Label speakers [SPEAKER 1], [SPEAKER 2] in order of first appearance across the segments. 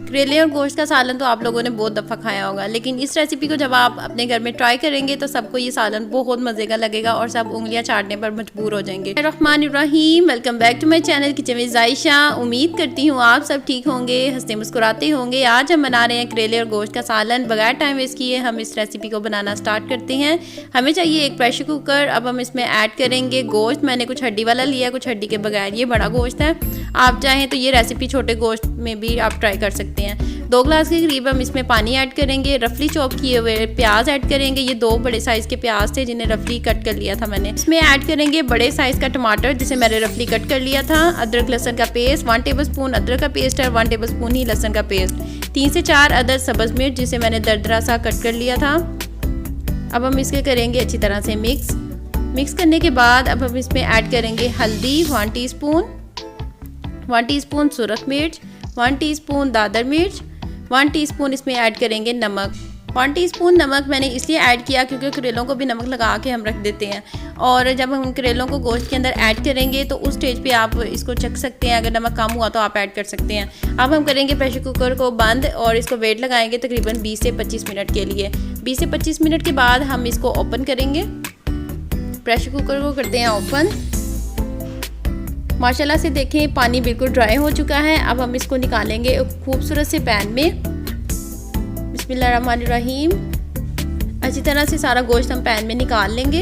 [SPEAKER 1] करेले और गोश्त का सालन तो आप लोगों ने बहुत दफ़ा खाया होगा, लेकिन इस रेसिपी को जब आप अपने घर में ट्राई करेंगे तो सबको ये सालन बहुत मज़े का लगेगा और सब उंगलियां चाटने पर मजबूर हो जाएंगे। रहमानिर्रहीम, welcome back to my channel kitchen with Jaisha. उम्मीद करती हूँ आप सब ठीक होंगे, हंसते मुस्कुराते होंगे। आज हम बना रहे हैं करेले और गोश्त का सालन। बगैर टाइम वेस्ट किए हम इस रेसिपी को बनाना स्टार्ट करते हैं। हमें चाहिए एक प्रेशर कुकर। अब हम इसमें ऐड करेंगे गोश्त। मैंने कुछ हड्डी वाला लिया, कुछ हड्डी के बगैर। ये बड़ा गोश्त है, आप चाहें तो ये रेसिपी छोटे गोश्त में भी आप ट्राई कर सकते हैं। 2 ग्लास के करीब हम इसमें पानी ऐड करेंगे। रफली चॉप किए हुए प्याज ऐड करेंगे। ये 2 बड़े साइज़ के प्याज थे जिन्हें रफली कट कर लिया था मैंने। इसमें ऐड करेंगे बड़े साइज़ का टमाटर जिसे मैंने रफली कट कर लिया था। अदरक लहसुन का पेस्ट, 1 टेबलस्पून अदरक का पेस्ट है, 1 टेबलस्पून ही लहसुन का पेस्ट। 3 से 4 अदद सब्ज़ मिर्च जिसे मैंने दरदरा सा कट कर लिया था। अब हम इसके करेंगे अच्छी तरह से मिक्स करने के बाद अब हम इसमें ऐड करेंगे हल्दी 1 टीस्पून, 1 टीस्पून सुरख मिर्च, 1 टीस्पून दादर मिर्च, 1 टीस्पून इसमें ऐड करेंगे नमक। 1 टीस्पून नमक मैंने इसलिए ऐड किया क्योंकि करेलों को भी नमक लगा के हम रख देते हैं, और जब हम करेलों को गोश्त के अंदर ऐड करेंगे तो उस स्टेज पे आप इसको चख सकते हैं। अगर नमक कम हुआ तो आप ऐड कर सकते हैं। अब हम करेंगे प्रेशर कुकर को बंद और इसको वेट लगाएंगे तकरीबन 20 से 25 मिनट के लिए। 20 से 25 मिनट के बाद हम इसको ओपन करेंगे। प्रेशर कुकर को करते हैं ओपन। माशाल्लाह से देखें पानी बिल्कुल ड्राई हो चुका है। अब हम इसको निकालेंगे एक खूबसूरत से पैन में। बिस्मिल्लाहिर्रहमानिर्रहीम। अच्छी तरह से सारा गोश्त हम पैन में निकाल लेंगे।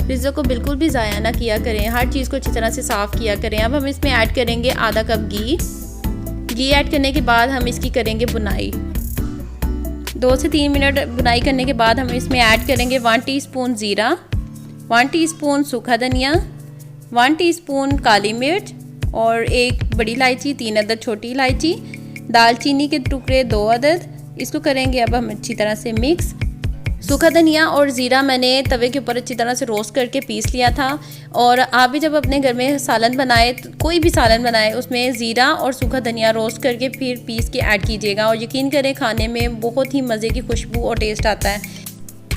[SPEAKER 1] रिज़्क़ को बिल्कुल भी ज़ाया ना किया करें, हर चीज़ को अच्छी तरह से साफ़ किया करें। अब हम इसमें ऐड करेंगे आधा कप घी ऐड करने के बाद हम इसकी करेंगे बुनाई। 2 से 3 मिनट बुनाई करने के बाद हम इसमें ऐड करेंगे 1 टीस्पून ज़ीरा, 1 टीस्पून सूखा धनिया, 1 टीस्पून काली मिर्च और 1 बड़ी इलायची, 3 अदद छोटी इलायची, दालचीनी के टुकड़े 2 अदद। इसको करेंगे अब हम अच्छी तरह से मिक्स। सूखा धनिया और ज़ीरा मैंने तवे के ऊपर अच्छी तरह से रोस्ट करके पीस लिया था। और आप भी जब अपने घर में सालन बनाए, कोई भी सालन बनाए, उसमें ज़ीरा और सूखा धनिया रोस्ट करके फिर पीस के ऐड कीजिएगा और यकीन करें खाने में बहुत ही मज़े की खुशबू और टेस्ट आता है।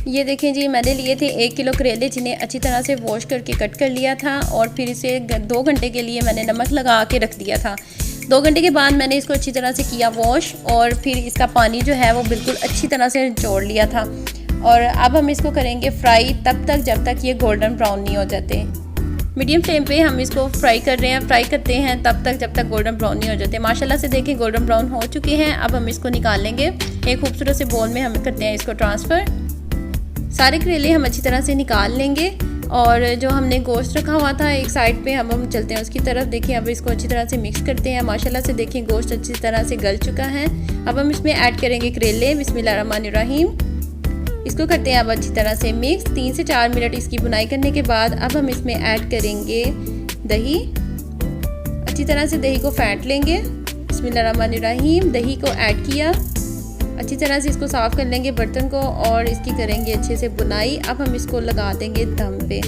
[SPEAKER 1] ये देखें जी, मैंने लिए थे 1 किलो करेले जिन्हें अच्छी तरह से वॉश करके कट कर लिया था और फिर इसे 2 घंटे के लिए मैंने नमक लगा के रख दिया था। 2 घंटे के बाद मैंने इसको अच्छी तरह से किया वॉश और फिर इसका पानी जो है वो बिल्कुल अच्छी तरह से निचोड़ लिया था। और अब हम इसको करेंगे फ्राई तब तक जब तक ये गोल्डन ब्राउन नहीं हो जाते। मीडियम फ्लेम पे हम इसको फ्राई कर रहे हैं, फ्राई करते हैं तब तक जब तक गोल्डन ब्राउन नहीं हो जाते। माशाल्लाह से देखें गोल्डन ब्राउन हो चुके हैं। अब हम इसको निकालेंगे एक खूबसूरत से बोल में, हम करते हैं इसको ट्रांसफ़र। सारे करेले हम अच्छी तरह से निकाल लेंगे और जो हमने गोश्त रखा हुआ था एक साइड पे हम चलते हैं उसकी तरफ। देखिए अब इसको अच्छी तरह से मिक्स करते हैं। माशाल्लाह से देखें गोश्त अच्छी तरह से गल चुका है। अब हम इसमें ऐड करेंगे करेले। बिस्मिल्लाहिर्रहमानिर्रहीम। इसको करते हैं अब अच्छी तरह से मिक्स। 3 से 4 मिनट इसकी बुनाई करने के बाद अब हम इसमें ऐड करेंगे दही। अच्छी तरह से दही को फेंट लेंगे। बिस्मिल्लाहिर्रहमानिर्रहीम। दही को ऐड किया, अच्छी तरह से इसको साफ़ कर लेंगे बर्तन को और इसकी करेंगे अच्छे से बुनाई। अब हम इसको लगा देंगे दम पे।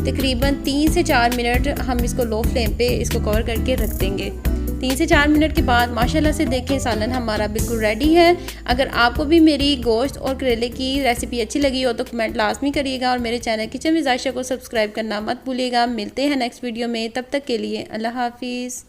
[SPEAKER 1] तकरीबन 3 से 4 मिनट हम इसको लो फ्लेम पे इसको कवर करके रख देंगे। 3 से 4 मिनट के बाद माशाल्लाह से देखें सालन हमारा बिल्कुल रेडी है। अगर आपको भी मेरी गोश्त और करेले की रेसिपी अच्छी लगी हो तो कमेंट लाजमी करिएगा और मेरे चैनल किचन विद जायशा को सब्सक्राइब करना मत भूलिएगा। मिलते हैं नेक्स्ट वीडियो में, तब तक के लिए अल्लाह हाफिज़।